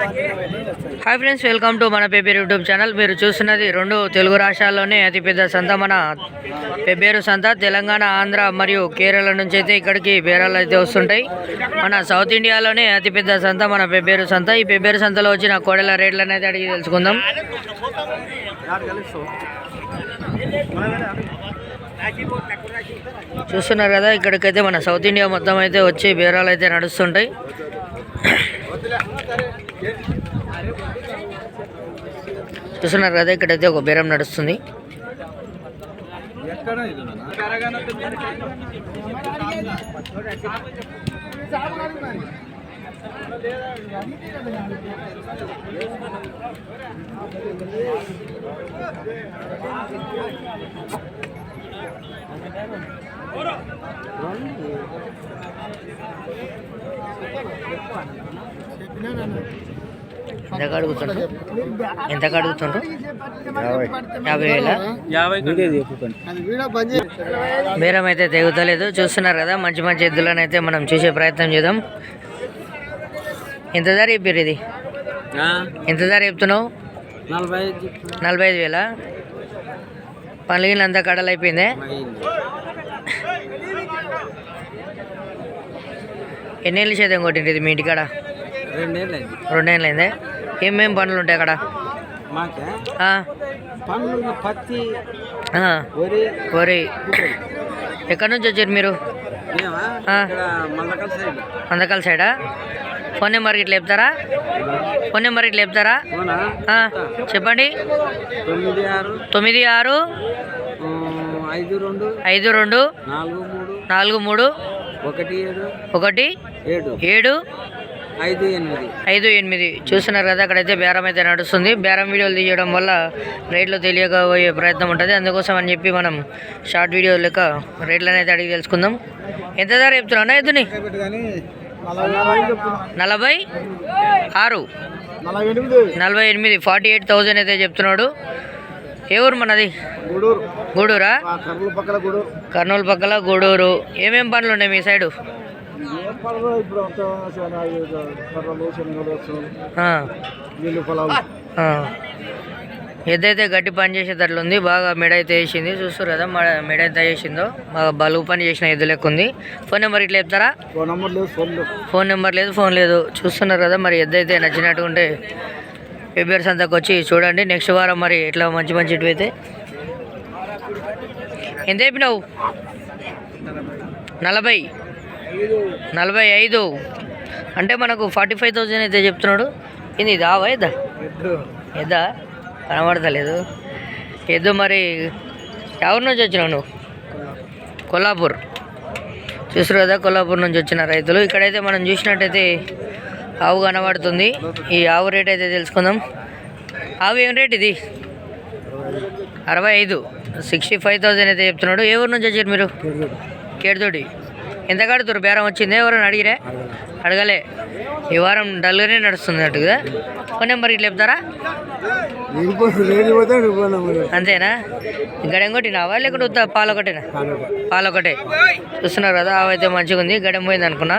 Hi friends, welcome to మన Pebbair YouTube channel. మీరు చూస్తున్నది రెండు తెలుగు రాష్ట్రాల్లోనే అతిపెద్ద సంత, మన పెబ్బేరు సంత. తెలంగాణ, ఆంధ్ర మరియు కేరళ నుంచి అయితే ఇక్కడికి బేరాలు అయితే వస్తుంటాయి. మన సౌత్ ఇండియాలోనే అతిపెద్ద సంత మన పెబ్బేరు సంత. ఈ పెబ్బేరు సంతలో వచ్చిన కోడెల రేట్లు అనేది అడిగి తెలుసుకుందాం. చూస్తున్నారు కదా, ఇక్కడికైతే మన సౌత్ ఇండియా మొత్తం అయితే వచ్చి బేరాలు అయితే నడుస్తుంటాయి. చూస్తున్నారు కదా, ఇక్కడైతే ఒక బేరం నడుస్తుంది. ఎంతకు అడుగుతుండ్రు? 50,000. బేరం అయితే తెగుతలేదు. చూస్తున్నారు కదా, మంచి మంచి ఎద్దులను అయితే మనం చూసే ప్రయత్నం చేద్దాం. ఎంత ధర చెప్పారు? ఇది ఎంత ధర చెప్తున్నావు? 45,000. పనులు అంతా కడలు అయిపోయిందే. ఎన్నేళ్ళు చేద్దాం కొట్టింది మీ ఇంటికాడ? 2 ఏళ్ళు అయిందే. ఏమేమి పనులు ఉంటాయి అక్కడ? వరి. ఎక్కడి నుంచి వచ్చారు మీరు? మందకల్ సైడా? ఫోన్ నెంబర్ ఇట్లా చెప్తారా? చెప్పండి. 9652 43 17 58. చూస్తున్నారు కదా, అక్కడైతే బేరం అయితే నడుస్తుంది. బేరం వీడియోలు తీయడం వల్ల రేట్లు తెలియకపోయే ప్రయత్నం ఉంటుంది. అందుకోసం అని చెప్పి మనం షార్ట్ వీడియో లెక్క రేట్లను అయితే అడిగి తెలుసుకుందాం. ఎంత ధర చెప్తున్నా ఎద్దుని? 46 48 48,000 అయితే చెప్తున్నాడు. ఏ ఊరు మనది? గూడూరా? కర్నూలు పక్కల గూడూరు. ఏమేం పనులు ఉన్నాయి మీ సైడు? ఎద్దైతే గట్టి పని చేసేటట్లు ఉంది. బాగా మెడ అయితే వేసింది. చూస్తారు కదా మెడ అయితే వేసిందో. బాగా బలుగు పని చేసిన ఎద్దు లెక్క ఉంది. ఫోన్ నెంబర్ ఇట్లా చెప్తారా? ఫోన్ నెంబర్ లేదు, ఫోన్ లేదు. చూస్తున్నారు కదా, మరి ఎద్దైతే నచ్చినట్టు ఉంటే పెబ్బేరు సంతకు వచ్చి చూడండి. నెక్స్ట్ వారం మరి ఇట్లా మంచి మంచి ఇటు అయితే. ఎంత చెప్పినావు? 45 అంటే మనకు 45,000 అయితే చెప్తున్నాడు. ఇది దావా ఎద్దా కనబడతలేదు ఎద్దు. మరి ఎవరి నుంచి వచ్చినావు నువ్వు? కొల్లాపూర్. చూసారు కదా, కొల్లాపూర్ నుంచి వచ్చిన రైతులు. ఇక్కడైతే మనం చూసినట్టయితే ఆవు కనబడుతుంది. ఈ ఆవు రేట్ అయితే తెలుసుకుందాం. ఆవు ఏం రేట్ ఇది? 65 65,000 అయితే చెప్తున్నాడు. ఏ ఊరు నుంచి వచ్చారు మీరు? కేడుతోటి. ఎంత కడుతురు? బేరం వచ్చింది? ఎవరైనా అడిగిరే? అడగలే. ఈ వారం డల్గానే నడుస్తుంది అట్టుగా. ఫోన్ నెంబర్ ఇట్లా చెప్తారా? అంతేనా? గడెం కొట్టినావా లేకుంటే పాలొకటేనా? పాలొకటే. చూస్తున్నారు కదా, ఆవు అయితే మంచిగా ఉంది. గడెం పోయింది అనుకున్నా,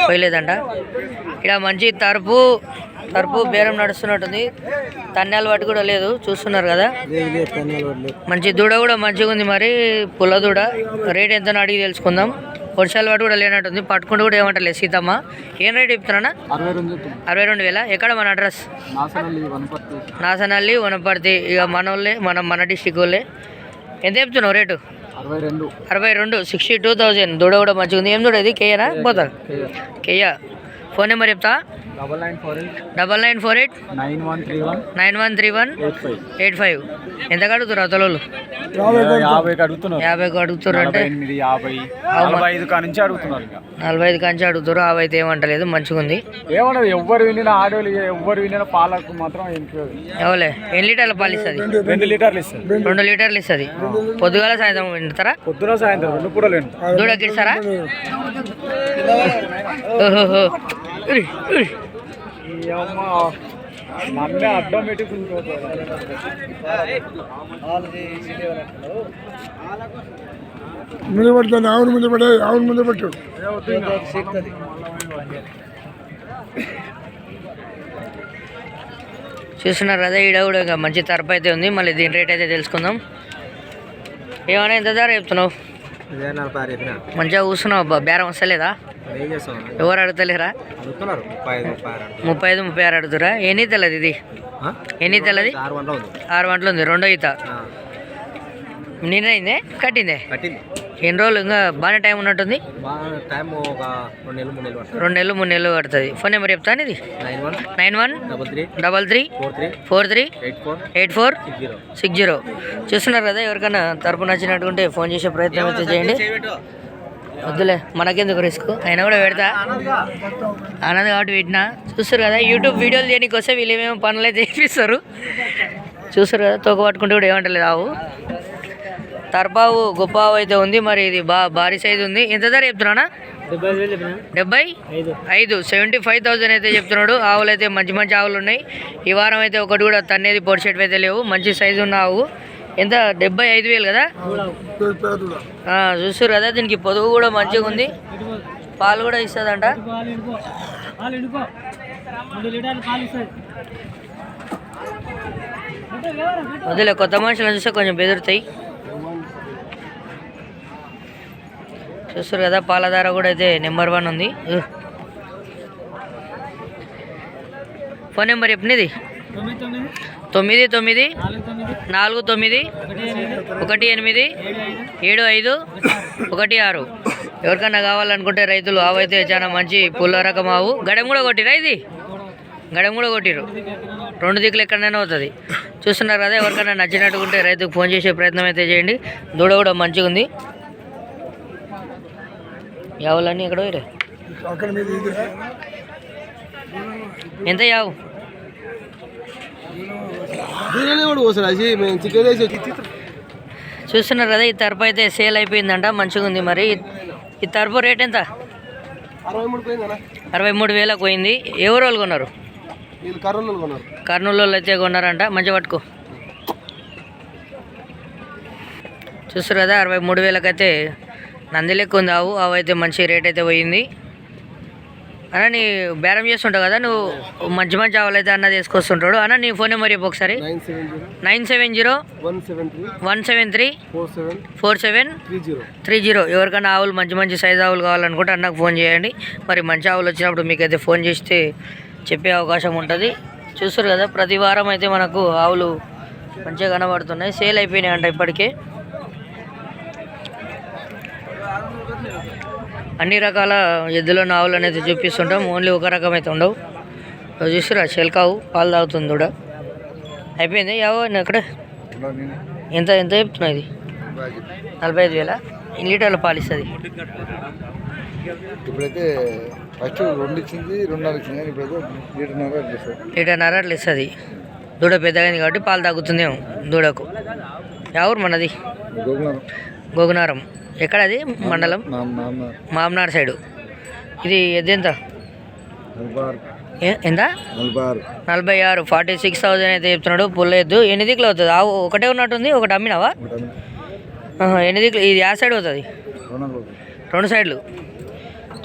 పోయలేదంట. ఇక్కడ మంచి తరపు బేరం నడుస్తున్నట్టుంది. తన్నేలు పట్టు కూడా లేదు. చూస్తున్నారు కదా, మంచి దూడ కూడా మంచిగా ఉంది. మరి పుల్ల దూడ. రేట్ ఎంతనో అడిగి తెలుసుకుందాం. వర్షాలు పట్టు కూడా లేనట్టుంది. పట్టుకుంటూ కూడా ఏమంటలేదు సీతమ్మ. ఏం రేట్ చెప్తున్నా? 62,000. ఎక్కడ మన అడ్రస్? నాసనల్లి, వనపర్తి. ఇక మనోళ్ళే, మన డిస్టిక్ వాళ్ళే. ఎంత చెప్తున్నావు రేటు? 62 62,000. దూడ కూడా మంచిగా ఉంది. ఏం దూడ ఇది? కేయనా? పోతా కేయ. ఫోన్ నెంబర్ చెప్తా? 9948 9131 85. ఎంత కడుగుతారు అతలోళ్ళు? 50 అడుగుతారు. అంటే 45 కాంచి అడుగుతారు. ఆవు అయితే ఏమంటలేదు, మంచిగా ఉంది. ఎవరు వినిన ఆడోళ్ళు ఎవరు వినిన పాలకు మాత్రం ఎవలే. ఎన్ని లీటర్ల పాలు ఇస్తుంది? 2 లీటర్లు ఇస్తుంది. పొద్దుగాల సాయంత్రం వింటారా? పొద్దున సాయంత్రం 2 పూటలు. దూడకి ఇస్తారా? నన్నే అడ్డం పెట్టి ముందు పడుతుంది. ఆవును ముందు పడే, ఆవును ముందు పెట్టు. చూస్తున్నారు కదా, ఈడ కూడా ఇంకా మంచి తరపు అయితే ఉంది. మళ్ళీ దీని రేట్ అయితే తెలుసుకుందాం. ఏమైనా ఎంత ధర చెప్తున్నావు? మంచిగా కూర్చున్నావు అబ్బా, బేరం వస్తలేదా? ఎవరు అడుగుతలేరా? 35-36 అడుగుతురా. ఎన్ని తెల్లది ఇది? ఎన్ని తెల్లది? 6 గంటలు ఉంది. రెండో ఈత నిన్నైందే కట్టిందే. ఎన్ని రోజులు ఇంకా బాగానే టైం ఉన్నట్టుంది? 2 నెలలు 3 నెలలు పడుతుంది. ఫోన్ నెంబర్ చెప్తాను. ఇది 9133438480. చూస్తున్నారు కదా, ఎవరికైనా తరపు నచ్చినట్టుకుంటే ఫోన్ చేసే ప్రయత్నం అయితే చేయండి. వద్దులే మనకెందుకు రిస్క్, అయినా కూడా పెడతా అన్నది కాబట్టి పెట్టినా. చూస్తారు కదా, యూట్యూబ్ వీడియోలు చేయడానికి వస్తే వీళ్ళు ఏమేమో పనులు అయితే చేపిస్తారు. చూస్తారు కదా, తోక పట్టుకుంటే కూడా ఏమంటలేదు. ఆవు తర్పావు గొప్ప ఆవు అయితే ఉంది. మరి ఇది భారీ సైజు ఉంది. ఎంత ధర చెప్తున్నానా? 75. 75,000 అయితే చెప్తున్నాడు. ఆవులు అయితే మంచి మంచి ఆవులు ఉన్నాయి. ఈ వారం అయితే ఒకటి కూడా తన్నేది పొడిచేటివి అయితే లేవు. మంచి సైజు ఉన్న ఆవు. ఎంత? 75,000 కదా. చూస్తారు కదా, దీనికి పొదుగు కూడా మంచిగా ఉంది. పాలు కూడా ఇస్తుందంట. వదిలే, కొత్త మనుషులను చూస్తే కొంచెం బెదురుతాయి. చూస్తారు కదా, పాలధార కూడా అయితే నెంబర్ 1 ఉంది. ఫోన్ నెంబర్ చెప్పినది 9949187516. ఎవరికన్నా కావాలనుకుంటే రైతులు ఆవు అయితే చాలా మంచి పుల్ల రకం ఆవు. గడెం కూడా కొట్టిరా? ఇది గడెం కూడా కొట్టిరు. 2 దిక్కులు ఎక్కడైనా అవుతుంది. చూస్తున్నారు కదా, ఎవరికైనా నచ్చినట్టుకుంటే రైతుకు ఫోన్ చేసే ప్రయత్నం అయితే చేయండి. దూడ కూడా మంచిగా ఉంది. యావులన్నీ ఎక్కడ పోయిరే? ఎంత యావు? చూస్తున్నారు కదా, ఈ తరపు అయితే సేల్ అయిపోయిందంట. మంచిగా ఉంది. మరి ఈ తరపు రేట్ ఎంత? 63,000 పోయింది. ఎవరు వాళ్ళు కొన్నారు? కర్నూలు వాళ్ళు అయితే కొన్నారంట. మంచిగా పట్టుకో. చూస్తారు కదా, 63,000 అయితే నంది లెక్క ఉంది ఆవు. ఆవు అయితే మంచి రేట్ అయితే పోయింది. అన్న నీ బేరం చేస్తుంటావు కదా, నువ్వు మంచి మంచి ఆవులు అయితే అన్న తీసుకొస్తుంటాడు. అన్న నీ ఫోన్ నెంబర్ చెప్పు ఒకసారి. 970-173-4730. ఎవరికైనా ఆవులు మంచి మంచి సైజు ఆవులు కావాలనుకుంటే అన్నకు ఫోన్ చేయండి. మరి మంచి ఆవులు వచ్చినప్పుడు మీకైతే ఫోన్ చేస్తే చెప్పే అవకాశం ఉంటుంది. చూస్తారు కదా, ప్రతి వారం అయితే మనకు ఆవులు మంచిగా కనబడుతున్నాయి. సేల్ అయిపోయినాయి అంట ఇప్పటికే. అన్ని రకాల ఎద్దులను ఆవులు అనేది చూపిస్తుంటాం. ఓన్లీ ఒక రకం అయితే ఉండవు. చూస్తురా, చెల్కావు పాలు తాగుతుంది కూడా. అయిపోయింది. యావో అక్కడ ఎంత ఎంత చెప్తున్నావు? ఇది 45,000. ఎన్ని లీటర్ల పాలు ఇస్తుంది? ఇప్పుడైతే ఫస్ట్ 2 ఇచ్చింది, 2.5 ఇచ్చింది. ఇప్పుడైతే 1.5 అట్లా ఇస్తుంది. దూడ పెద్దగైంది కాబట్టి పాలు తాగుతుందేమో దూడకు. ఎవరు మనది? గోగునారం. ఎక్కడ అది? మండలం మామనార్ సైడు. ఇది ఎంత? ఎంత? 46. 46,000 అయితే చెప్తున్నాడు. పుల్ల ఎద్దు. ఎన్ని దిక్కులు అవుతుంది? ఆవు ఒకటే ఉన్నట్టుంది. ఒకటి అమ్మినావా? ఎన్ని దిక్కులు? ఇది ఆ సైడ్ అవుతుంది? 2 సైడ్లు.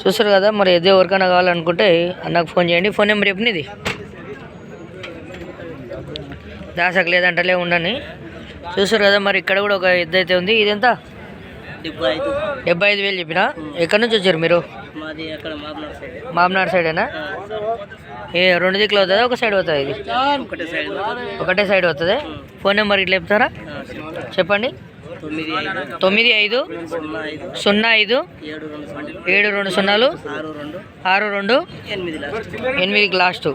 చూస్తారు కదా, మరి ఎద్దు ఎవరికైనా కావాలనుకుంటే అన్నకు ఫోన్ చేయండి. ఫోన్ నెంబర్ చెప్పినది దాసకు లేదంటలే ఉండని. చూస్తారు కదా, మరి ఇక్కడ కూడా ఒక ఎద్దు అయితే ఉంది. ఇది ఎంత? 75,000 చెప్పినా. ఎక్కడి నుంచి వచ్చారు మీరు? మామనాడు సైడేనా? 2 దిక్కులు అవుతుందా? ఒక సైడ్ అవుతుంది? ఇది ఒకటే సైడ్ అవుతుంది. ఫోన్ నెంబర్ ఇట్లా చెప్తారా? చెప్పండి. 9505072062 లాస్ట్.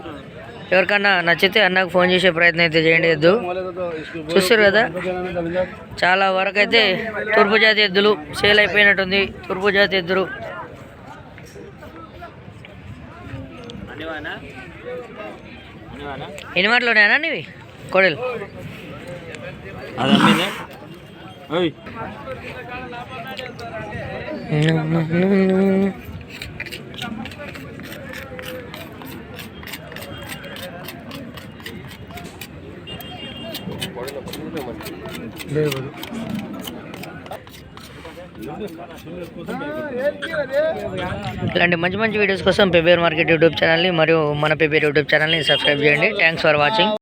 ఎవరికన్నా నచ్చితే అన్నకు ఫోన్ చేసే ప్రయత్నం అయితే చేయండి. ఎద్దు చూస్తారు కదా, చాలా వరకు అయితే తూర్పు జాతి ఎద్దులు సేల్ అయిపోయినట్టుంది. తూర్పు జాతి ఎద్దులు ఎన్ని మాటలున్నాయనా నీవి కోడలు? ఇలాంటి మంచి మంచి వీడియోస్ కోసం పెబ్బేర్ మార్కెట్ యూట్యూబ్ ఛానల్ని మరియు మన పెబ్బేర్ యూట్యూబ్ ఛానల్ని సబ్స్క్రైబ్ చేయండి. Thanks for watching.